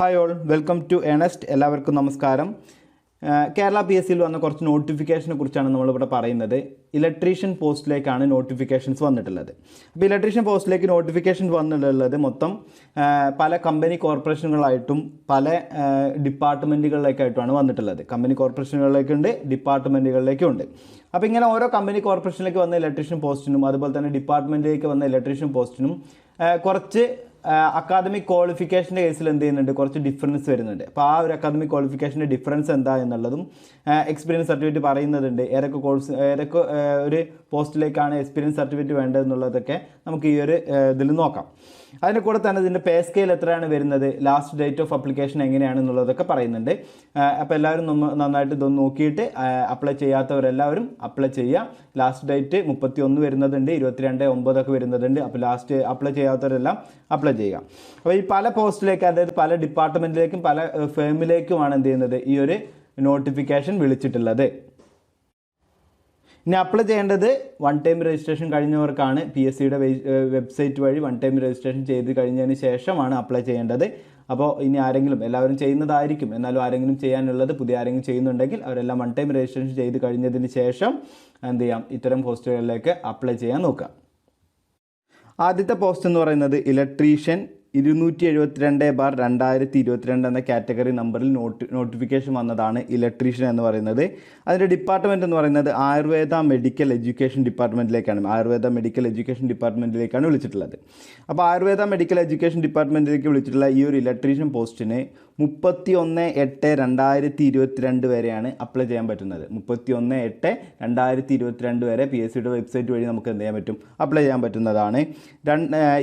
Hi all, welcome to Earnest. എല്ലാവർക്കും നമസ്കാരം. Kerala PSC യിൽ വന്ന കുറച്ച് നോട്ടിഫിക്കേഷനെ കുറിച്ചാണ് നമ്മൾ ഇവിടെ പറയുന്നത്. ഇലക്ട്രീഷ്യൻ പോസ്റ്റിലേക്കാണ് നോട്ടിഫിക്കേഷൻസ് വന്നിട്ടുള്ളത്. അപ്പോൾ ഇലക്ട്രീഷ്യൻ പോസ്റ്റിലേക്ക് നോട്ടിഫിക്കേഷൻ വന്നിട്ടുള്ളത് മൊത്തം പല കമ്പനി കോർപ്പറേഷനുകളായിട്ടും പല ഡിപ്പാർട്ട്മെൻറ്റുകളിലേക്കായിട്ടുമാണ് വന്നിട്ടുള്ളത്. കമ്പനി കോർപ്പറേഷനുകളിലേക്കുണ്ട്, ഡിപ്പാർട്ട്മെൻറ്റുകളിലേക്കും ഉണ്ട്. അപ്പോൾ ഇങ്ങനെ ഓരോ കമ്പനി കോർപ്പറേഷനിലേക്ക് വന്ന ഇലക്ട്രീഷ്യൻ പോസ്റ്റിനും അതുപോലെ തന്നെ ഡിപ്പാർട്ട്മെൻറ്റിലേക്ക് വന്ന ഇലക്ട്രീഷ്യൻ പോസ്റ്റിനും കുറച്ച് അക്കാദമിക് ക്വാളിഫിക്കേഷൻ്റെ കേസിൽ എന്ത് ചെയ്യുന്നുണ്ട്, കുറച്ച് ഡിഫറൻസ് വരുന്നുണ്ട്. അപ്പോൾ ആ ഒരു അക്കാദമിക് ക്വാളിഫിക്കേഷൻ്റെ ഡിഫറൻസ് എന്താ എന്നുള്ളതും എക്സ്പീരിയൻസ് സർട്ടിഫിക്കറ്റ് പറയുന്നതുണ്ട്. ഏതൊക്കെ ഒരു പോസ്റ്റിലേക്കാണ് എക്സ്പീരിയൻസ് സർട്ടിഫിക്കറ്റ് വേണ്ടതെന്നുള്ളതൊക്കെ നമുക്ക് ഈ ഒരു ഇതിൽ നോക്കാം. അതിൻ്റെ കൂടെ തന്നെ ഇതിൻ്റെ പേ സ്കെയിൽ എത്രയാണ് വരുന്നത്, ലാസ്റ്റ് ഡേറ്റ് ഓഫ് അപ്ലിക്കേഷൻ എങ്ങനെയാണെന്നുള്ളതൊക്കെ പറയുന്നുണ്ട്. അപ്പോൾ എല്ലാവരും നന്നായിട്ട് ഇതൊന്ന് നോക്കിയിട്ട് അപ്ലൈ ചെയ്യാത്തവരെല്ലാവരും അപ്ലൈ ചെയ്യുക. Last date 31 വരുന്നതുണ്ട്, 22/9 വരുന്നതുണ്ട്. അപ്പോൾ ലാസ്റ്റ് അപ്ലൈ ചെയ്യാത്തവരെല്ലാം അപ്ലൈ ചെയ്യുക. അപ്പോൾ ഈ പല പോസ്റ്റിലേക്ക്, അതായത് പല ഡിപ്പാർട്ട്മെൻറ്റിലേക്കും പല ഫേമിലേക്കുമാണ് എന്ത് ചെയ്യുന്നത്, ഈ ഒരു നോട്ടിഫിക്കേഷൻ വിളിച്ചിട്ടുള്ളത്. ഇനി അപ്ലൈ ചെയ്യേണ്ടത് വൺ ടൈം രജിസ്ട്രേഷൻ കഴിഞ്ഞവർക്കാണ്. PSCയുടെ വെബ്സൈറ്റ് വഴി വൺ ടൈം രജിസ്ട്രേഷൻ ചെയ്ത് കഴിഞ്ഞതിന് ശേഷമാണ് അപ്ലൈ ചെയ്യേണ്ടത്. അപ്പോൾ ഇനി ആരെങ്കിലും, എല്ലാവരും ചെയ്യുന്നതായിരിക്കും, എന്നാലും ആരെങ്കിലും ചെയ്യാനുള്ളത്, പുതിയ ആരെങ്കിലും ചെയ്യുന്നുണ്ടെങ്കിൽ അവരെല്ലാം വൺ ടൈം രജിസ്ട്രേഷൻ ചെയ്ത് കഴിഞ്ഞതിന് ശേഷം എന്ത് ചെയ്യാം, ഇത്തരം പോസ്റ്റുകളിലേക്ക് അപ്ലൈ ചെയ്യാൻ നോക്കുക. ആദ്യത്തെ പോസ്റ്റ് എന്ന് പറയുന്നത് ഇലക്ട്രീഷ്യൻ 272/2022 എന്ന കാറ്റഗറി നമ്പറിൽ നോട്ടിഫിക്കേഷൻ വന്നതാണ് ഇലക്ട്രീഷ്യൻ എന്ന് പറയുന്നത്. അതിൻ്റെ ഡിപ്പാർട്ട്മെൻറ്റ് എന്ന് പറയുന്നത് ആയുർവേദ മെഡിക്കൽ എഡ്യൂക്കേഷൻ ഡിപ്പാർട്ട്മെൻറ്റിലേക്കാണ്. ആയുർവേദ മെഡിക്കൽ എഡ്യൂക്കേഷൻ ഡിപ്പാർട്ട്മെൻറ്റിലേക്കാണ് വിളിച്ചിട്ടുള്ളത്. അപ്പോൾ ആയുർവേദ മെഡിക്കൽ എഡ്യൂക്കേഷൻ ഡിപ്പാർട്ട്മെൻറ്റിലേക്ക് വിളിച്ചിട്ടുള്ള ഈ ഒരു ഇലക്ട്രീഷ്യൻ പോസ്റ്റിന് 31/8/2022 വരെയാണ് അപ്ലൈ ചെയ്യാൻ പറ്റുന്നത്. 31/8/2022 വരെ PSCയുടെ വെബ്സൈറ്റ് വഴി നമുക്ക് എന്ത് ചെയ്യാൻ പറ്റും, അപ്ലൈ ചെയ്യാൻ പറ്റുന്നതാണ്.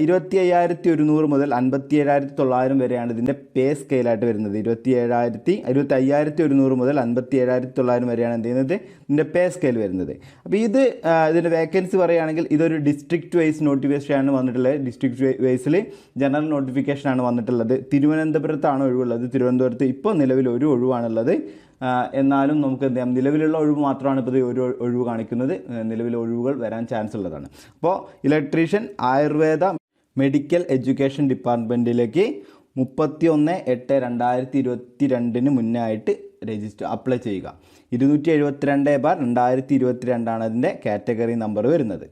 25,100 മുതൽ 57,900 വരെയാണ് ഇതിൻ്റെ പേ സ്കെയിലായിട്ട് വരുന്നത്. 25,100 മുതൽ 57,900 വരെയാണ് എന്ത് ചെയ്യുന്നത്, ഇതിൻ്റെ പേ സ്കെയിൽ വരുന്നത്. അപ്പോൾ ഇതിൻ്റെ വേക്കൻസി പറയുകയാണെങ്കിൽ ഇതൊരു ഡിസ്ട്രിക്റ്റ് വൈസ് നോട്ടിഫിക്കേഷനാണ് വന്നിട്ടുള്ളത്. ഡിസ്ട്രിക്റ്റ് വൈസിൽ ജനറൽ നോട്ടിഫിക്കേഷനാണ് വന്നിട്ടുള്ളത്. തിരുവനന്തപുരത്താണ് ഒഴിവുള്ളത്. തിരുവനന്തപുരത്ത് ഇപ്പോൾ നിലവിൽ ഒരു ഒഴിവാണുള്ളത്. എന്നാലും നമുക്ക് എന്ത് ചെയ്യാം, നിലവിലുള്ള ഒഴിവ് മാത്രമാണ് ഇപ്പോൾ ഒരു ഒഴിവ് കാണിക്കുന്നത്. നിലവിലെ ഒഴിവുകൾ വരാൻ ചാൻസ് ഉള്ളതാണ്. അപ്പോൾ ഇലക്ട്രീഷ്യൻ ആയുർവേദ മെഡിക്കൽ എഡ്യൂക്കേഷൻ ഡിപ്പാർട്ട്മെൻറ്റിലേക്ക് 31/8/2022 മുന്നേ ആയിട്ട് അപ്ലൈ ചെയ്യുക. 272/2022 അതിൻ്റെ കാറ്റഗറി നമ്പർ വരുന്നത്.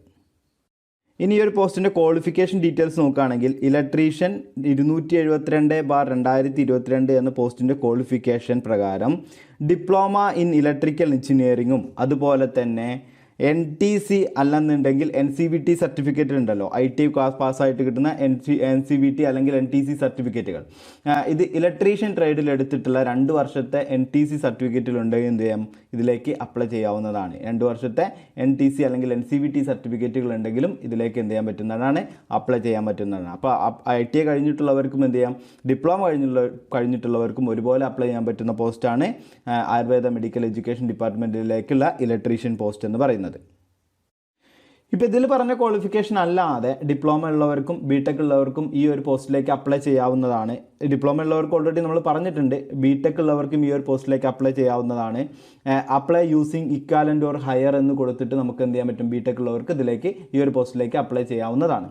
ഇനി ഈ ഒരു പോസ്റ്റിൻ്റെ ക്വാളിഫിക്കേഷൻ ഡീറ്റെയിൽസ് നോക്കുകയാണെങ്കിൽ ഇലക്ട്രീഷ്യൻ 272/2022 എന്ന പോസ്റ്റിൻ്റെ ക്വാളിഫിക്കേഷൻ പ്രകാരം ഡിപ്ലോമ ഇൻ ഇലക്ട്രിക്കൽ എഞ്ചിനീയറിങ്ങും അതുപോലെ തന്നെ NTC അല്ലെന്നുണ്ടെങ്കിൽ NCVT സർട്ടിഫിക്കറ്റ് ഉണ്ടല്ലോ, ITI ക്ലാസ് പാസ്സായിട്ട് കിട്ടുന്ന NCVT അല്ലെങ്കിൽ NTC സർട്ടിഫിക്കറ്റുകൾ. ഇത് ഇലക്ട്രീഷ്യൻ ട്രേഡിൽ എടുത്തിട്ടുള്ള 2 വർഷത്തെ NTC സർട്ടിഫിക്കറ്റുകളുണ്ടെങ്കിൽ എന്ത് ചെയ്യാം, ഇതിലേക്ക് അപ്ലൈ ചെയ്യാവുന്നതാണ്. 2 വർഷത്തെ NTC അല്ലെങ്കിൽ NCVT സർട്ടിഫിക്കറ്റുകൾ ഉണ്ടെങ്കിലും ഇതിലേക്ക് എന്ത് ചെയ്യാൻ പറ്റുന്നതാണ്, അപ്ലൈ ചെയ്യാൻ പറ്റുന്നതാണ്. അപ്പോൾ ITI കഴിഞ്ഞിട്ടുള്ളവർക്കും എന്ത് ചെയ്യാം, ഡിപ്ലോമ കഴിഞ്ഞിട്ടുള്ളവർക്കും ഒരുപോലെ അപ്ലൈ ചെയ്യാൻ പറ്റുന്ന പോസ്റ്റാണ് ആയുർവേദ മെഡിക്കൽ എഡ്യൂക്കേഷൻ ഡിപ്പാർട്ട്മെൻറ്റിലേക്കുള്ള ഇലക്ട്രീഷ്യൻ പോസ്റ്റ് എന്ന് പറയുന്നത്. ഇപ്പോൾ ഇതിൽ പറഞ്ഞ ക്വാളിഫിക്കേഷൻ അല്ലാതെ ഡിപ്ലോമ ഉള്ളവർക്കും BTech ഉള്ളവർക്കും ഈ ഒരു പോസ്റ്റിലേക്ക് അപ്ലൈ ചെയ്യാവുന്നതാണ്. ഡിപ്ലോമ ഉള്ളവർക്ക് ഓൾറെഡി നമ്മൾ പറഞ്ഞിട്ടുണ്ട്. BTech ഉള്ളവർക്കും ഈ ഒരു പോസ്റ്റിലേക്ക് അപ്ലൈ ചെയ്യാവുന്നതാണ്. Apply using equivalent or higher എന്ന് കൊടുത്തിട്ട് നമുക്ക് എന്ത് ചെയ്യാൻ പറ്റും, BTech ഉള്ളവർക്ക് ഇതിലേക്ക് ഈ ഒരു പോസ്റ്റിലേക്ക് അപ്ലൈ ചെയ്യാവുന്നതാണ്.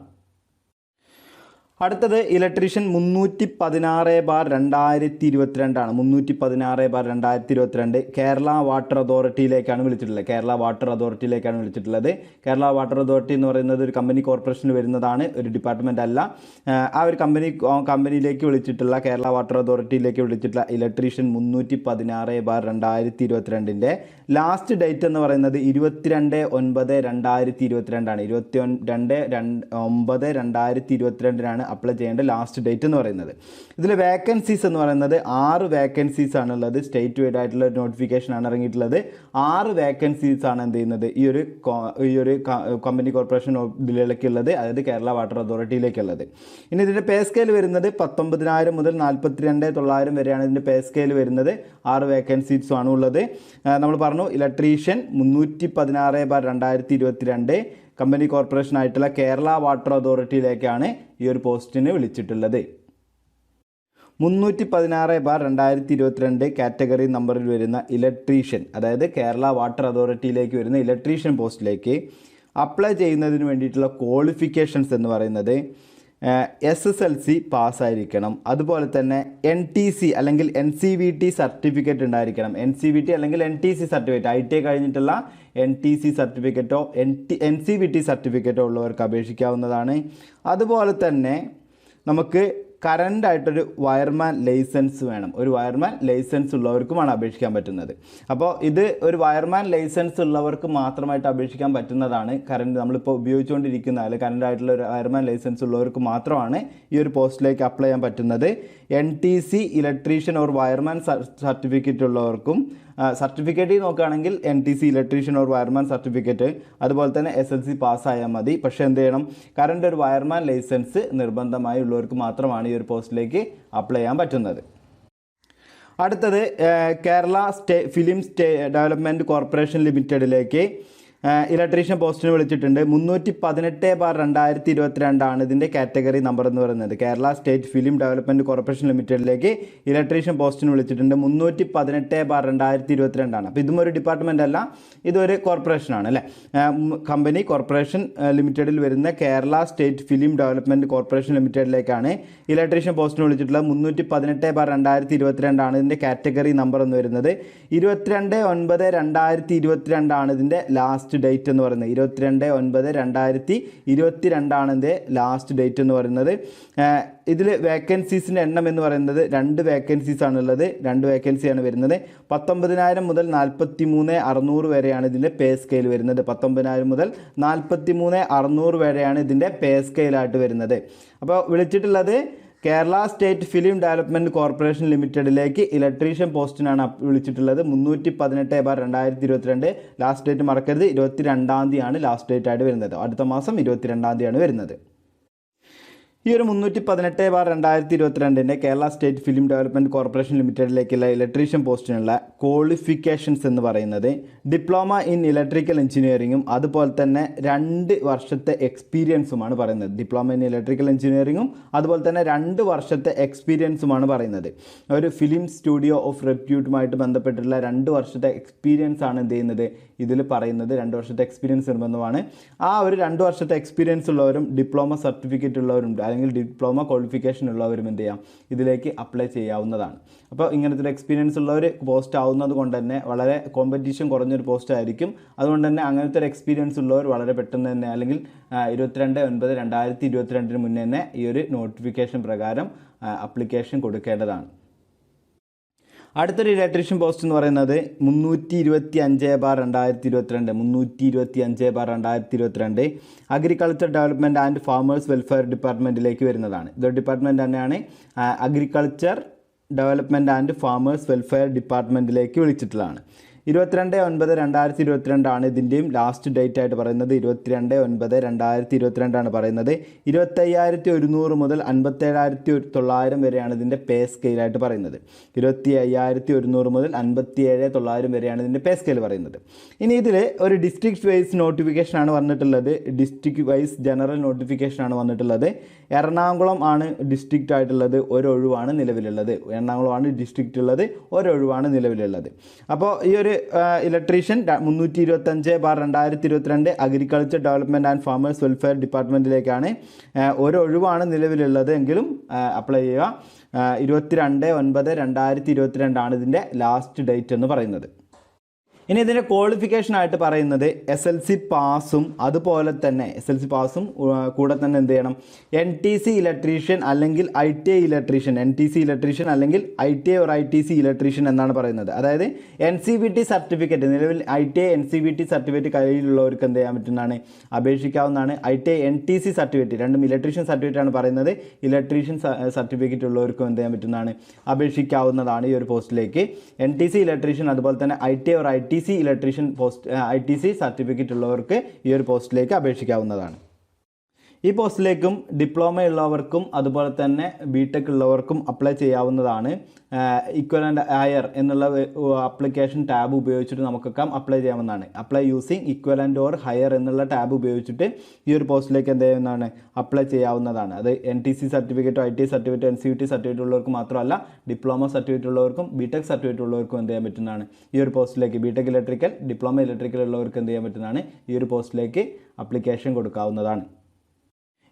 അടുത്തത് ഇലക്ട്രീഷ്യൻ 316/2022 ആണ്. 316/2022 കേരള വാട്ടർ അതോറിറ്റിയിലേക്കാണ് വിളിച്ചിട്ടുള്ളത്. കേരള വാട്ടർ അതോറിറ്റി എന്ന് പറയുന്നത് ഒരു കമ്പനി കോർപ്പറേഷന് വരുന്നതാണ്, ഒരു ഡിപ്പാർട്ട്മെൻ്റ് അല്ല. ആ ഒരു കമ്പനിയിലേക്ക് വിളിച്ചിട്ടുള്ള, കേരള വാട്ടർ അതോറിറ്റിയിലേക്ക് വിളിച്ചിട്ടുള്ള ഇലക്ട്രീഷ്യൻ 316/2022 ലാസ്റ്റ് ഡേറ്റ് എന്ന് പറയുന്നത് 22/9/2022 ആണ്. 22/9/2022 അപ്ലൈ ചെയ്യേണ്ട ലാസ്റ്റ് ഡേറ്റ് എന്ന് പറയുന്നത്. ഇതിൽ വേക്കൻസീസ് എന്ന് പറയുന്നത് 6 വേക്കൻസീസ് ആണുള്ളത്. സ്റ്റേറ്റ് വൈഡ് ആയിട്ടുള്ള നോട്ടിഫിക്കേഷൻ ആണ് ഇറങ്ങിയിട്ടുള്ളത്. 6 വേക്കൻസീസ് ആണ് എന്ത് ചെയ്യുന്നത്, ഈ ഒരു കമ്പനി കോർപ്പറേഷൻ ഇതിലേക്കുള്ളത്, അതായത് കേരള വാട്ടർ അതോറിറ്റിയിലേക്കുള്ളത്. ഇനി ഇതിൻ്റെ പേ സ്കെയിൽ വരുന്നത് 19,000 മുതൽ 42,900 വരെയാണ് ഇതിൻ്റെ പേ സ്കെയിൽ വരുന്നത്. 6 വേക്കൻസീസും ആണ് ഉള്ളത്. നമ്മൾ പറഞ്ഞു ഇലക്ട്രീഷ്യൻ 316/2022 കമ്പനി കോർപ്പറേഷൻ ആയിട്ടുള്ള കേരള വാട്ടർ അതോറിറ്റിയിലേക്കാണ് ഈ ഒരു പോസ്റ്റിന് വിളിച്ചിട്ടുള്ളത്. 316/2022 കാറ്റഗറി നമ്പറിൽ വരുന്ന ഇലക്ട്രീഷ്യൻ, അതായത് കേരള വാട്ടർ അതോറിറ്റിയിലേക്ക് വരുന്ന ഇലക്ട്രീഷ്യൻ പോസ്റ്റിലേക്ക് അപ്ലൈ ചെയ്യുന്നതിന് വേണ്ടിയിട്ടുള്ള ക്വാളിഫിക്കേഷൻസ് എന്ന് പറയുന്നത് SSLC പാസ്സായിരിക്കണം. അതുപോലെ തന്നെ NTC അല്ലെങ്കിൽ NCVT സർട്ടിഫിക്കറ്റ് ഉണ്ടായിരിക്കണം. NCVT അല്ലെങ്കിൽ NTC സർട്ടിഫിക്കറ്റ്, ITI കഴിഞ്ഞിട്ടുള്ള NTC സർട്ടിഫിക്കറ്റോ NCVT സർട്ടിഫിക്കറ്റോ ഉള്ളവർക്ക് അപേക്ഷിക്കാവുന്നതാണ്. അതുപോലെ തന്നെ നമുക്ക് കറൻ്റ് ആയിട്ടൊരു വയർമാൻ ലൈസൻസ് വേണം. ഒരു വയർമാൻ ലൈസൻസ് ഉള്ളവർക്കുമാണ് അപേക്ഷിക്കാൻ പറ്റുന്നത്. അപ്പോൾ ഇത് ഒരു വയർമാൻ ലൈസൻസ് ഉള്ളവർക്ക് മാത്രമായിട്ട് അപേക്ഷിക്കാൻ പറ്റുന്നതാണ്. കറണ്ട് നമ്മളിപ്പോൾ ഉപയോഗിച്ചുകൊണ്ടിരിക്കുന്ന അല്ലെങ്കിൽ കറൻ്റ് ആയിട്ടുള്ള ഒരു വയർമാൻ ലൈസൻസ് ഉള്ളവർക്ക് മാത്രമാണ് ഈ ഒരു പോസ്റ്റിലേക്ക് അപ്ലൈ ചെയ്യാൻ പറ്റുന്നത്. NTC electrician or wireman certificate ഉള്ളവർക്കും സർട്ടിഫിക്കറ്റ് നോക്കുകയാണെങ്കിൽ NTC electrician or wireman certificate, അതുപോലെ തന്നെ SSLC പാസ്സായാൽ മതി. പക്ഷേ എന്ത് ചെയ്യണം, കറണ്ട് ഒരു വയർമാൻ ലൈസൻസ് നിർബന്ധമായി ഉള്ളവർക്ക് മാത്രമാണ് ഈ ഒരു പോസ്റ്റിലേക്ക് അപ്ലൈ ചെയ്യാൻ പറ്റുന്നത്. അടുത്തത് കേരള ഫിലിം ഡെവലപ്മെൻറ്റ് കോർപ്പറേഷൻ ലിമിറ്റഡിലേക്ക് ഇലക്ട്രീഷ്യൻ പോസ്റ്റിന് വിളിച്ചിട്ടുണ്ട്. 318/2022 ഇതിൻ്റെ കാറ്റഗറി നമ്പർ എന്ന് പറയുന്നത്. Kerala state film development corporation ലിമിറ്റഡിലേക്ക് ഇലക്ട്രീഷ്യൻ പോസ്റ്റിന് വിളിച്ചിട്ടുണ്ട്. 318/2022. അപ്പോൾ ഇതും ഒരു ഡിപ്പാർട്ട്മെൻ്റ് അല്ല, ഇതൊരു കോർപ്പറേഷനാണ് അല്ലേ. കമ്പനി കോർപ്പറേഷൻ ലിമിറ്റഡിൽ വരുന്ന Kerala state film development corporation ലിമിറ്റഡിലേക്കാണ് ഇലക്ട്രീഷ്യൻ പോസ്റ്റിന് വിളിച്ചിട്ടുള്ളത്. 318/2022 ഇതിൻ്റെ കാറ്റഗറി നമ്പർ എന്ന് വരുന്നത്. 22/9/2022 ഇതിൻ്റെ ലാസ്റ്റ് ഡേറ്റ് എന്ന് പറയുന്നത്. 22/9/2022 ഇതിൻ്റെ ലാസ്റ്റ് ഡേറ്റ് എന്ന് പറയുന്നത്. ഇതിൽ വേക്കൻസീസിൻ്റെ എണ്ണം എന്ന് പറയുന്നത് 2 വേക്കൻസീസ് ആണുള്ളത്. 2 വേക്കൻസിയാണ് വരുന്നത്. 19,000 മുതൽ 43,600 വരെയാണ് ഇതിൻ്റെ പേ സ്കെയിൽ വരുന്നത്. 19,000 മുതൽ 43,600 വരെയാണ് ഇതിൻ്റെ പേ സ്കെയിലായിട്ട് വരുന്നത്. അപ്പോൾ വിളിച്ചിട്ടുള്ളത് Kerala state film development corporation ലിമിറ്റഡിലേക്ക് ഇലക്ട്രീഷ്യൻ പോസ്റ്റിനാണ് വിളിച്ചിട്ടുള്ളത്. 318/2022. ലാസ്റ്റ് ഡേറ്റ് മറക്കരുത്, 22-ാം തീയതിയാണ് ലാസ്റ്റ് ഡേറ്റ് ആയിട്ട് വരുന്നത്. അടുത്ത മാസം 22-ാം തീയതിയാണ് വരുന്നത്. ഈ ഒരു 318/2022 Kerala state film development corporation ലിമിറ്റഡിലേക്കുള്ള ഇലക്ട്രീഷ്യൻ പോസ്റ്റിനുള്ള ക്വാളിഫിക്കേഷൻസ് എന്ന് പറയുന്നത് ഡിപ്ലോമ ഇൻ ഇലക്ട്രിക്കൽ എഞ്ചിനീയറിങ്ങും അതുപോലെ തന്നെ 2 വർഷത്തെ എക്സ്പീരിയൻസുമാണ് പറയുന്നത്. ഡിപ്ലോമ ഇൻ ഇലക്ട്രിക്കൽ എഞ്ചിനീയറിങ്ങും അതുപോലെ തന്നെ 2 വർഷത്തെ എക്സ്പീരിയൻസുമാണ് പറയുന്നത്. ഒരു ഫിലിം സ്റ്റുഡിയോ ഓഫ് റെപ്യൂട്ടുമായിട്ട് ബന്ധപ്പെട്ടുള്ള 2 വർഷത്തെ എക്സ്പീരിയൻസ് ആണ് എന്ത് ചെയ്യുന്നത്, ഇതിൽ പറയുന്നത്. 2 വർഷത്തെ എക്സ്പീരിയൻസ് നിർബന്ധമാണ്. ആ ഒരു 2 വർഷത്തെ എക്സ്പീരിയൻസ് ഉള്ളവരും ഡിപ്ലോമ സർട്ടിഫിക്കറ്റ് ഉള്ളവരും അല്ലെങ്കിൽ ഡിപ്ലോമ ക്വാളിഫിക്കേഷൻ ഉള്ളവരും എന്ത് ചെയ്യാം, ഇതിലേക്ക് അപ്ലൈ ചെയ്യാവുന്നതാണ്. അപ്പോൾ ഇങ്ങനത്തെ ഒരു എക്സ്പീരിയൻസ് ഉള്ളവർ പോസ്റ്റ് ആവുന്നത് കൊണ്ട് തന്നെ വളരെ കോമ്പറ്റീഷൻ കുറഞ്ഞൊരു പോസ്റ്റ് ആയിരിക്കും. അതുകൊണ്ട് തന്നെ അങ്ങനത്തെ ഒരു എക്സ്പീരിയൻസ് ഉള്ളവർ വളരെ പെട്ടെന്ന് തന്നെ അല്ലെങ്കിൽ 22/9/2022 മുന്നേ തന്നെ ഈ ഒരു നോട്ടിഫിക്കേഷൻ പ്രകാരം അപ്ലിക്കേഷൻ കൊടുക്കേണ്ടതാണ്. അടുത്തൊരു ഇലക്ട്രീഷ്യൻ പോസ്റ്റ് എന്ന് പറയുന്നത് 325/2022 325/2022 agriculture development and farmers welfare ഡിപ്പാർട്ട്മെൻറ്റിലേക്ക് വരുന്നതാണ്. ഇതൊരു ഡിപ്പാർട്ട്മെൻറ്റ് തന്നെയാണ്. Agriculture development and farmers welfare ഡിപ്പാർട്ട്മെൻറ്റിലേക്ക് വിളിച്ചിട്ടുള്ളതാണ്. 22/9/2022 ഇതിൻ്റെയും ലാസ്റ്റ് ഡേറ്റ് ആയിട്ട് പറയുന്നത്. 22/9/2022 പറയുന്നത്. 25,100 മുതൽ 57,900 വരെയാണ് ഇതിൻ്റെ പേ സ്കെയിലായിട്ട് പറയുന്നത്. 25,100 മുതൽ 57,900 വരെയാണ് ഇതിൻ്റെ പേ സ്കെയിൽ പറയുന്നത്. ഇനി ഇതിൽ ഒരു ഡിസ്ട്രിക്ട് വൈസ് നോട്ടിഫിക്കേഷനാണ് വന്നിട്ടുള്ളത്. ഡിസ്ട്രിക്ട് വൈസ് ജനറൽ നോട്ടിഫിക്കേഷനാണ് വന്നിട്ടുള്ളത്. എറണാകുളം ആണ് ഡിസ്ട്രിക്റ്റ് ആയിട്ടുള്ളത്, ഒരൊഴിവാണ് നിലവിലുള്ളത്. എറണാകുളമാണ് ഡിസ്ട്രിക്റ്റ് ഉള്ളത്, ഒരൊഴിവാണ് നിലവിലുള്ളത്. അപ്പോൾ ഈ ഒരു electrician 325/2022 agriculture development and farmers welfare ഡിപ്പാർട്ട്മെൻറ്റിലേക്കാണ്. ഒരൊഴിവാണ് നിലവിലുള്ളത് എങ്കിലും അപ്ലൈ ചെയ്യുക. 22/9/2022 ഇതിൻ്റെ ലാസ്റ്റ് ഡേറ്റ് എന്ന് പറയുന്നത്. ഇനി ഇതിൻ്റെ ക്വാളിഫിക്കേഷൻ ആയിട്ട് പറയുന്നത് SSLC പാസും അതുപോലെ തന്നെ SSLC പാസും കൂടെ തന്നെ എന്ത് ചെയ്യണം, NTC ഇലക്ട്രീഷ്യൻ അല്ലെങ്കിൽ ITI ഇലക്ട്രീഷ്യൻ, NTC ഇലക്ട്രീഷ്യൻ അല്ലെങ്കിൽ ITI or ITC ഇലക്ട്രീഷ്യൻ എന്നാണ് പറയുന്നത്. അതായത് NCVT സർട്ടിഫിക്കറ്റ്, നിലവിൽ ITI NCVT സർട്ടിഫിക്കറ്റ് കയ്യിലുള്ളവർക്ക് എന്ത് ചെയ്യാൻ പറ്റുന്നതാണ്, അപേക്ഷിക്കാവുന്നതാണ്. ITI NTC സർട്ടിഫിക്കറ്റ്, രണ്ടും ഇലക്ട്രീഷ്യൻ സർട്ടിഫിക്കറ്റ് ആണ് പറയുന്നത്. ഇലക്ട്രീഷ്യൻ സർട്ടിഫിക്കറ്റ് ഉള്ളവർക്കും എന്ത് ചെയ്യാൻ പറ്റുന്നതാണ്, അപേക്ഷിക്കാവുന്നതാണ് ഈ ഒരു പോസ്റ്റിലേക്ക്. NTC ഇലക്ട്രീഷ്യൻ അതുപോലെ തന്നെ ITI or ITC electrician post ITC certificate ഉള്ളവർക്ക് ഈ ഒരു പോസ്റ്റിലേക്ക് അപേക്ഷിക്കാവുന്നതാണ്. ഈ പോസ്റ്റിലേക്കും ഡിപ്ലോമ ഉള്ളവർക്കും അതുപോലെ തന്നെ BTech ഉള്ളവർക്കും അപ്ലൈ ചെയ്യാവുന്നതാണ്. ഇക്വലൻ്റ് ഹയർ എന്നുള്ള ആപ്ലിക്കേഷൻ ടാബ് ഉപയോഗിച്ചിട്ട് നമുക്കൊക്കെ അപ്ലൈ ചെയ്യാവുന്നതാണ്. Apply using equivalent or higher എന്നുള്ള ടാബ് ഉപയോഗിച്ചിട്ട് ഈ ഒരു പോസ്റ്റിലേക്ക് എന്ത് ചെയ്യുന്നതാണ്, അപ്ലൈ ചെയ്യാവുന്നതാണ്. അത് NTC സർട്ടിഫിക്കറ്റോ ITI സർട്ടിഫിക്കറ്റോ NCVT സർട്ടിഫിക്കറ്റ് ഉള്ളവർക്ക് മാത്രമല്ല, ഡിപ്ലോമ സർട്ടിഫിക്കറ്റ് ഉള്ളവർക്കും BTech സർട്ടിഫിക്കറ്റ് ഉള്ളവർക്കും എന്ത് ചെയ്യാൻ പറ്റുന്നതാണ്, ഈ ഒരു പോസ്റ്റിലേക്ക് BTech ഇലക്ട്രിക്കൽ ഡിപ്ലോമ ഇലക്ട്രിക്കൽ ഉള്ളവർക്ക് എന്ത് ചെയ്യാൻ പറ്റുന്നതാണ്, ഈ ഒരു പോസ്റ്റിലേക്ക് അപ്ലിക്കേഷൻ കൊടുക്കാവുന്നതാണ്.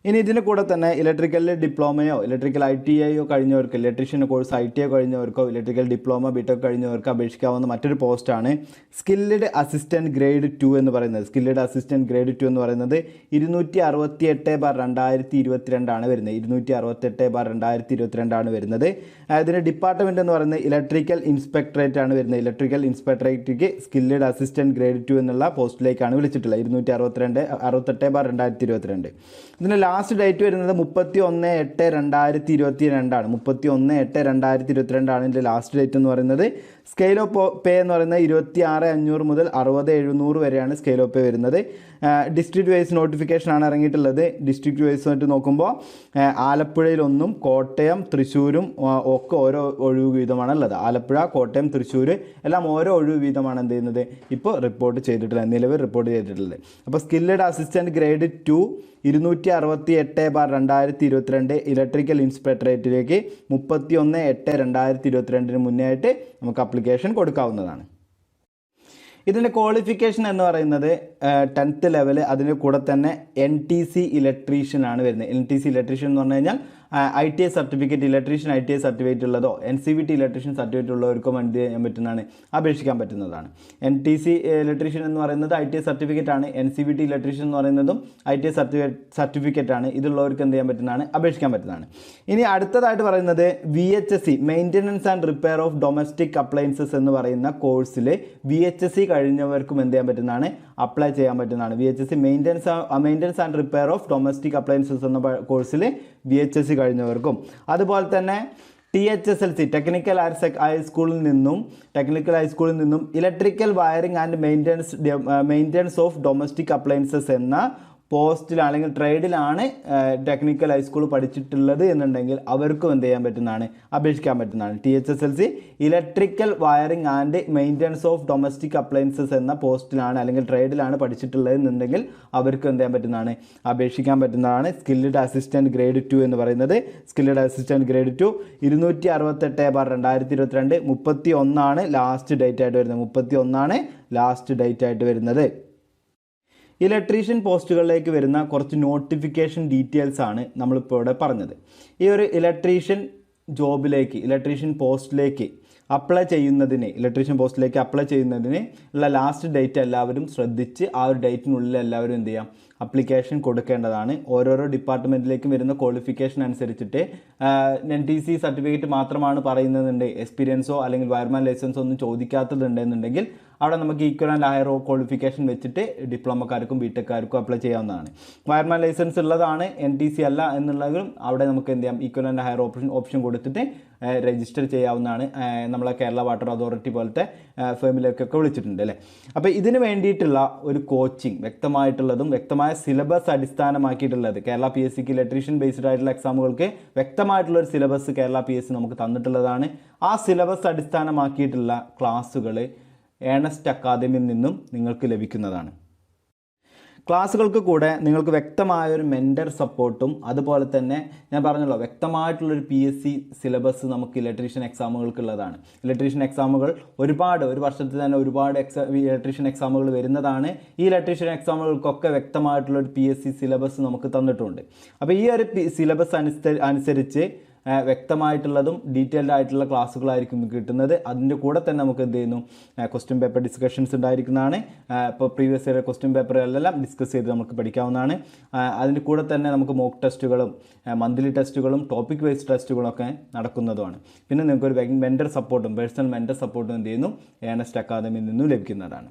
ഇനി ഇതിന് കൂടെ തന്നെ ഇലക്ട്രിക്കൽ ഡിപ്ലോമയോ ഇലക്ട്രിക്കൽ ITIയോ കഴിഞ്ഞവർക്ക്, ഇലക്ട്രീഷ്യൻ കോഴ്സ് ITI കഴിഞ്ഞവർക്കോ ഇലക്ട്രിക്കൽ ഡിപ്ലോമ ബിടെക് കഴിഞ്ഞവർക്ക് അപേക്ഷിക്കാവുന്ന മറ്റൊരു പോസ്റ്റാണ് സ്കിൽഡ് അസിസ്റ്റൻറ്റ് ഗ്രേഡ് 2 എന്ന് പറയുന്നത്. സ്കിൽഡ് അസിസ്റ്റൻറ്റ് ഗ്രേഡ് 2 എന്ന് പറയുന്നത് 268/2022 ആണ് വരുന്നത്. 268/2022 ആണ് വരുന്നത്. ഇതിന് ഡിപ്പാർട്ട്മെൻറ്റ് എന്ന് പറയുന്നത് ഇലക്ട്രിക്കൽ ഇൻസ്പെക്ടറേറ്റ് ആണ് വരുന്നത്. ഇലക്ട്രിക്കൽ ഇൻസ്പെക്ടറേറ്റിക്ക് സ്കിൽഡ് അസിസ്റ്റൻറ്റ് ഗ്രേഡ് 2 എന്നുള്ള പോസ്റ്റിലേക്കാണ് വിളിച്ചിട്ടുള്ളത്. 268/2022. ഇതിന് ലാസ്റ്റ് ഡേറ്റ് വരുന്നത് 31/8/2022 ആണ്. 31/8/2022 ആണ് ഇതിൻ്റെ ലാസ്റ്റ് ഡേറ്റ് എന്ന് പറയുന്നത്. സ്കെയിൽ ഓഫ് പേ എന്ന് പറയുന്നത് 26,500 മുതൽ 60,700 വരെയാണ് സ്കെയിൽ ഓഫ് പേ വരുന്നത്. ഡിസ്ട്രിക്ട് വൈസ് നോട്ടിഫിക്കേഷനാണ് ഇറങ്ങിയിട്ടുള്ളത്. ഡിസ്ട്രിക്ട് വൈസ് ആയിട്ട് നോക്കുമ്പോൾ ആലപ്പുഴയിൽ 1, കോട്ടയം, തൃശ്ശൂരും ഒക്കെ ഓരോ ഒഴിവ് വീതമാണ് ഉള്ളത്. ആലപ്പുഴ, കോട്ടയം, തൃശ്ശൂർ എല്ലാം ഓരോ ഒഴിവ് വീതമാണ് എന്ത് ചെയ്യുന്നത് ഇപ്പോൾ റിപ്പോർട്ട് ചെയ്തിട്ടുള്ളത്, നിലവിൽ റിപ്പോർട്ട് ചെയ്തിട്ടുള്ളത്. അപ്പോൾ സ്കിൽഡ് അസിസ്റ്റൻറ്റ് ഗ്രേഡ് 2 268/2022 ഇലക്ട്രിക്കൽ ഇൻസ്പെക്ടറേറ്റിലേക്ക് 31/8/2022 മുന്നേ ആയിട്ട് നമുക്ക് അപ്ലിക്കേഷൻ കൊടുക്കാവുന്നതാണ്. ഇതിൻ്റെ ക്വാളിഫിക്കേഷൻ എന്ന് പറയുന്നത് 10th ലെവൽ, അതിന് കൂടെ തന്നെ NTC ഇലക്ട്രീഷ്യൻ ആണ് വരുന്നത്. NTC ഇലക്ട്രീഷ്യൻ എന്ന് പറഞ്ഞു കഴിഞ്ഞാൽ ITI certificate, electrician ITI certificate ഉള്ളതോ NCVT ഇലക്ട്രീഷ്യൻ സർട്ടിഫിക്കറ്റ് ഉള്ളവർക്കും എന്ത് ചെയ്യാൻ പറ്റുന്നതാണ്, അപേക്ഷിക്കാൻ പറ്റുന്നതാണ്. NTC ഇലക്ട്രീഷ്യൻ എന്ന് പറയുന്നത് ITI സർട്ടിഫിക്കറ്റ് ആണ്. NCVT ഇലക്ട്രീഷ്യൻ എന്ന് പറയുന്നതും ITI സർട്ടിഫിക്കറ്റ് ആണ്. ഇതുള്ളവർക്ക് എന്ത് ചെയ്യാൻ പറ്റുന്നതാണ്, അപേക്ഷിക്കാൻ പറ്റുന്നതാണ്. ഇനി അടുത്തതായിട്ട് പറയുന്നത് VHSC maintenance and repair of domestic appliances എന്ന് പറയുന്ന കോഴ്സിൽ VHSC കഴിഞ്ഞവർക്കും എന്ത് ചെയ്യാൻ പറ്റുന്നതാണ്, അപ്ലൈ ചെയ്യാൻ പറ്റുന്നതാണ്. VHSC maintenance and repair of domestic appliances എന്ന കോഴ്സിൽ VHSC കഴിഞ്ഞവർക്കും, അതുപോലെ തന്നെ THSLC ടെക്നിക്കൽ ഹൈസ്കൂളിൽ നിന്നും electrical wiring and maintenance of domestic appliances എന്ന പോസ്റ്റിലാണ് അല്ലെങ്കിൽ ട്രേഡിലാണ് ടെക്നിക്കൽ ഹൈസ്കൂൾ പഠിച്ചിട്ടുള്ളത് എന്നുണ്ടെങ്കിൽ അവർക്കും എന്ത് ചെയ്യാൻ പറ്റുന്നതാണ്, അപേക്ഷിക്കാൻ പറ്റുന്നതാണ്. THSLC electrical wiring and maintenance of domestic appliances എന്ന പോസ്റ്റിലാണ് അല്ലെങ്കിൽ ട്രേഡിലാണ് പഠിച്ചിട്ടുള്ളത് എന്നുണ്ടെങ്കിൽ അവർക്ക് എന്ത് ചെയ്യാൻ പറ്റുന്നതാണ്, അപേക്ഷിക്കാൻ പറ്റുന്നതാണ്. സ്കിൽഡ് അസിസ്റ്റൻറ്റ് ഗ്രേഡ് 2 എന്ന് പറയുന്നത്. Skilled assistant grade 2 268/2022 31 last date ആയിട്ട് വരുന്നത്. 31 ലാസ്റ്റ് ഡേറ്റ് ആയിട്ട് വരുന്നത്. ഇലക്ട്രീഷ്യൻ പോസ്റ്റുകളിലേക്ക് വരുന്ന കുറച്ച് നോട്ടിഫിക്കേഷൻ ഡീറ്റെയിൽസ് ആണ് നമ്മളിപ്പോൾ ഇവിടെ പറഞ്ഞത്. ഈ ഒരു ഇലക്ട്രീഷ്യൻ പോസ്റ്റിലേക്ക് അപ്ലൈ ചെയ്യുന്നതിന് ഉള്ള ലാസ്റ്റ് ഡേറ്റ് എല്ലാവരും ശ്രദ്ധിച്ച് ആ ഒരു ഡേറ്റിനുള്ളിൽ എല്ലാവരും എന്ത് ചെയ്യാം, അപ്ലിക്കേഷൻ കൊടുക്കേണ്ടതാണ്. ഓരോരോ ഡിപ്പാർട്ട്മെൻറ്റിലേക്കും വരുന്ന ക്വാളിഫിക്കേഷൻ അനുസരിച്ചിട്ട് NTC സർട്ടിഫിക്കറ്റ് മാത്രമാണ് പറയുന്നതുണ്ട്, എക്സ്പീരിയൻസോ അല്ലെങ്കിൽ വയർമാൻ ലൈസൻസോ ഒന്നും ചോദിക്കാത്തതുണ്ടെന്നുണ്ടെങ്കിൽ അവിടെ നമുക്ക് ഈക്വൽ ആൻഡ് ഹയർ ക്വാളിഫിക്കേഷൻ വെച്ചിട്ട് ഡിപ്ലോമക്കാർക്കും ബിടെക്കാർക്കും അപ്ലൈ ചെയ്യാവുന്നതാണ്. വയർമാൻ ലൈസൻസ് ഉള്ളതാണ്, NTC അല്ല എന്നുള്ളതും അവിടെ നമുക്ക് എന്ത് ചെയ്യാം, ഈക്വൽ ആൻഡ് ഹയർ ഓപ്ഷൻ കൊടുത്തിട്ട് രജിസ്റ്റർ ചെയ്യാവുന്നതാണ്. നമ്മളെ കേരള വാട്ടർ അതോറിറ്റി പോലത്തെ ഫേമിലേക്കൊക്കെ വിളിച്ചിട്ടുണ്ട് അല്ലേ. അപ്പോൾ ഇതിന് വേണ്ടിയിട്ടുള്ള ഒരു കോച്ചിങ് വ്യക്തമായ സിലബസ് അടിസ്ഥാനമാക്കിയിട്ടുള്ളത് കേരള PSCക്ക് ഇലക്ട്രീഷ്യൻ ബേസ്ഡ് ആയിട്ടുള്ള എക്സാമുകൾക്ക് വ്യക്തമായിട്ടുള്ളൊരു സിലബസ് കേരള PSC നമുക്ക് തന്നിട്ടുള്ളതാണ്. ആ സിലബസ് അടിസ്ഥാനമാക്കിയിട്ടുള്ള ക്ലാസ്സുകൾ ഏണസ്റ്റ് അക്കാദമിയിൽ നിന്നും നിങ്ങൾക്ക് ലഭിക്കുന്നതാണ്. ക്ലാസ്സുകൾക്ക് കൂടെ നിങ്ങൾക്ക് വ്യക്തമായൊരു മെൻറ്റർ സപ്പോർട്ടും അതുപോലെ തന്നെ ഞാൻ പറഞ്ഞല്ലോ വ്യക്തമായിട്ടുള്ളൊരു PSC സിലബസ് നമുക്ക് ഇലക്ട്രീഷ്യൻ എക്സാമുകൾക്കുള്ളതാണ്. ഇലക്ട്രീഷ്യൻ എക്സാമുകൾ ഒരു വർഷത്തിൽ തന്നെ ഒരുപാട് ഇലക്ട്രീഷ്യൻ എക്സാമുകൾ വരുന്നതാണ്. ഈ ഇലക്ട്രീഷ്യൻ എക്സാമുകൾക്കൊക്കെ വ്യക്തമായിട്ടുള്ളൊരു PSC സിലബസ് നമുക്ക് തന്നിട്ടുണ്ട്. അപ്പോൾ ഈ ഒരു സിലബസ് അനുസരിച്ച് വ്യക്തമായിട്ടുള്ളതും ഡീറ്റെയിൽഡ് ആയിട്ടുള്ള ക്ലാസ്സുകളായിരിക്കും കിട്ടുന്നത്. അതിൻ്റെ കൂടെ തന്നെ നമുക്ക് എന്ത് ചെയ്യുന്നു, ക്വസ്റ്റ്യൻ പേപ്പർ ഡിസ്കഷൻസ് ഉണ്ടായിരിക്കുന്നതാണ്. ഇപ്പോൾ പ്രീവിയസ് ഇയർ ക്വസ്റ്റ്യൻ പേപ്പറുകളെല്ലാം ഡിസ്കസ് ചെയ്ത് നമുക്ക് പഠിക്കാവുന്നതാണ്. അതിൻ്റെ കൂടെ തന്നെ നമുക്ക് മോക്ക് ടെസ്റ്റുകളും മന്ത്ലി ടെസ്റ്റുകളും ടോപ്പിക് വൈസ് ടെസ്റ്റുകളൊക്കെ നടക്കുന്നതുമാണ്. പിന്നെ നിങ്ങൾക്കൊരു പേഴ്സണൽ മെൻറ്റർ സപ്പോർട്ടും എന്ത് ചെയ്യുന്നു, ഏണസ്റ്റ് അക്കാദമിയിൽ നിന്നും ലഭിക്കുന്നതാണ്.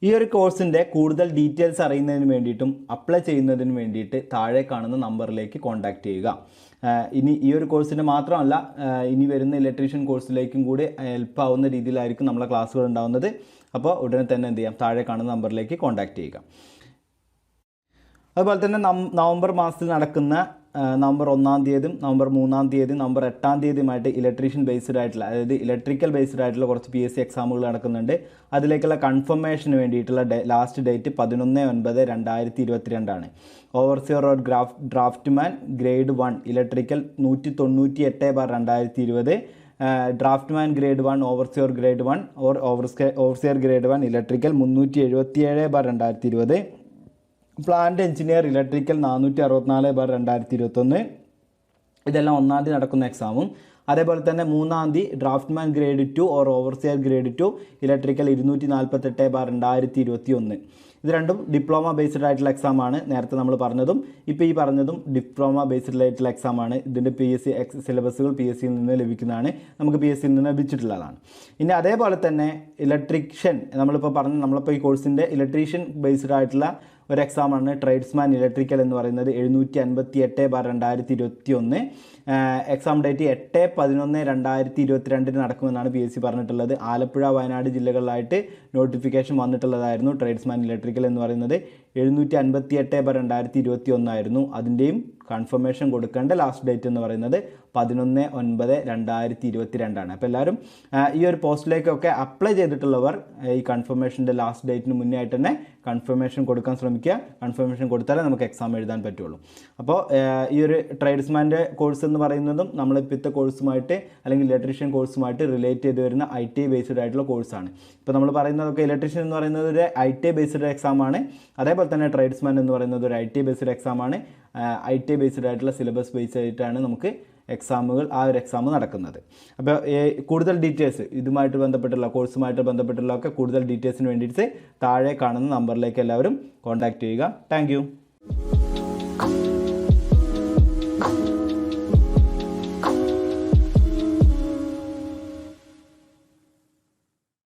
ഈ ഒരു കോഴ്സിൻ്റെ കൂടുതൽ ഡീറ്റെയിൽസ് അറിയുന്നതിന് വേണ്ടിയിട്ടും അപ്ലൈ ചെയ്യുന്നതിന് വേണ്ടിയിട്ട് താഴെ കാണുന്ന നമ്പറിലേക്ക് കോൺടാക്റ്റ് ചെയ്യുക. ഇനി ഈ ഒരു കോഴ്സിൻ്റെ മാത്രമല്ല, ഇനി വരുന്ന ഇലക്ട്രീഷ്യൻ കോഴ്സിലേക്കും കൂടി ഹെൽപ്പ് ആവുന്ന രീതിയിലായിരിക്കും നമ്മളെ ക്ലാസ്സുകൾ ഉണ്ടാകുന്നത്. അപ്പോൾ ഉടനെ തന്നെ എന്ത് ചെയ്യാം, താഴെ കാണുന്ന നമ്പറിലേക്ക് കോൺടാക്റ്റ് ചെയ്യുക. അതുപോലെ തന്നെ നവംബർ മാസത്തിൽ നടക്കുന്ന നവംബർ 1-ാം തീയതിയും നവംബർ 3-ാം തീയതിയും നവംബർ 8-ാം തീയതിയുമായിട്ട് ഇലക്ട്രീഷ്യൻ ബേസ്ഡ് ആയിട്ടുള്ള, അതായത് ഇലക്ട്രിക്കൽ ബേസ്ഡ് ആയിട്ടുള്ള കുറച്ച് PSC എക്സാമുകൾ നടക്കുന്നുണ്ട്. അതിലേക്കുള്ള കൺഫർമേഷന് വേണ്ടിയിട്ടുള്ള ലാസ്റ്റ് ഡേറ്റ് 11/9/2022 ആണ്. Overseer or draughtsman grade 1 electrical 198/2020, draughtsman grade 1 overseer grade 1 overseer grade 1 electrical 377/2020, plant engineer electrical 464/2021. ഇതെല്ലാം 1-ാം തീയതി നടക്കുന്ന എക്സാമും. അതേപോലെ തന്നെ 3-ാം തീയതി draughtsman grade 2 or overseer grade 2 electrical 248/2021. ഇത് രണ്ടും ഡിപ്ലോമ ബേസ്ഡ് ആയിട്ടുള്ള എക്സാമാണ്. നേരത്തെ നമ്മൾ പറഞ്ഞതും ഇപ്പോൾ ഈ പറഞ്ഞതും ഡിപ്ലോമ ബേസ്ഡ് ആയിട്ടുള്ള എക്സാമാണ്. ഇതിൻ്റെ PSC സിലബസുകൾ PSCയിൽ നിന്ന് ലഭിക്കുന്നതാണ്, നമുക്ക് PSCയിൽ നിന്ന് ലഭിച്ചിട്ടുള്ളതാണ്. ഇനി അതേപോലെ തന്നെ ഇലക്ട്രീഷ്യൻ നമ്മളിപ്പോൾ ഈ കോഴ്സിൻ്റെ ഇലക്ട്രീഷ്യൻ ബേസ്ഡ് ആയിട്ടുള്ള ഒരു എക്സാമാണ് ട്രേഡ്സ്മാൻ ഇലക്ട്രിക്കൽ എന്ന് പറയുന്നത് 758/2021. എക്സാം ഡേറ്റ് 8/11/2022 നടക്കുമെന്നാണ് PSC പറഞ്ഞിട്ടുള്ളത്. ആലപ്പുഴ, വയനാട് ജില്ലകളിലായിട്ട് നോട്ടിഫിക്കേഷൻ വന്നിട്ടുള്ളതായിരുന്നു. ട്രേഡ്സ്മാൻ ഇലക്ട്രിക്കൽ എന്ന് പറയുന്നത് 758/2021 ആയിരുന്നു. അതിൻ്റെയും കൺഫർമേഷൻ കൊടുക്കേണ്ട ലാസ്റ്റ് ഡേറ്റ് എന്ന് പറയുന്നത് 11/9/2022 അപ്പോൾ എല്ലാവരും ഈ ഒരു പോസ്റ്റിലേക്കൊക്കെ അപ്ലൈ ചെയ്തിട്ടുള്ളവർ ഈ കൺഫർമേഷൻ്റെ ലാസ്റ്റ് ഡേറ്റിന് മുന്നേ ആയിട്ട് തന്നെ കൺഫർമേഷൻ കൊടുക്കാൻ ശ്രമിക്കുക. കൺഫർമേഷൻ കൊടുത്താലേ നമുക്ക് എക്സാം എഴുതാൻ പറ്റുള്ളൂ. അപ്പോൾ ഈ ഒരു ട്രേഡ്സ്മാൻ്റെ കോഴ്സ് എന്ന് പറയുന്നതും നമ്മളിപ്പോഴത്തെ കോഴ്സുമായിട്ട് അല്ലെങ്കിൽ ഇലക്ട്രീഷ്യൻ കോഴ്സുമായിട്ട് റിലേറ്റ് ചെയ്ത് വരുന്ന ITI ബേസ്ഡ് ആയിട്ടുള്ള കോഴ്സാണ്. ഇപ്പോൾ നമ്മൾ പറയുന്നതൊക്കെ ഇലക്ട്രീഷ്യൻ എന്ന് പറയുന്നത് ഒരു ITI ബേസ്ഡ് എക്സാമാണ്. അതേപോലെ തന്നെ ട്രേഡ്സ്മാൻ എന്ന് പറയുന്നത് ഒരു ITI ബേസ്ഡ് എക്സാമാണ്. ITI ബേസ്ഡ് ആയിട്ടുള്ള സിലബസ് ബേസ് ആയിട്ടാണ് നമുക്ക് ആ ഒരു എക്സാം നടക്കുന്നത്. അപ്പോൾ കൂടുതൽ ഡീറ്റെയിൽസ് ഇതുമായിട്ട് ബന്ധപ്പെട്ടുള്ള കോഴ്സുമായിട്ട് ബന്ധപ്പെട്ടുള്ള ഒക്കെ കൂടുതൽ ഡീറ്റെയിൽസിന് വേണ്ടിയിട്ട് താഴെ കാണുന്ന നമ്പറിലേക്ക് എല്ലാവരും കോൺടാക്റ്റ് ചെയ്യുക. താങ്ക്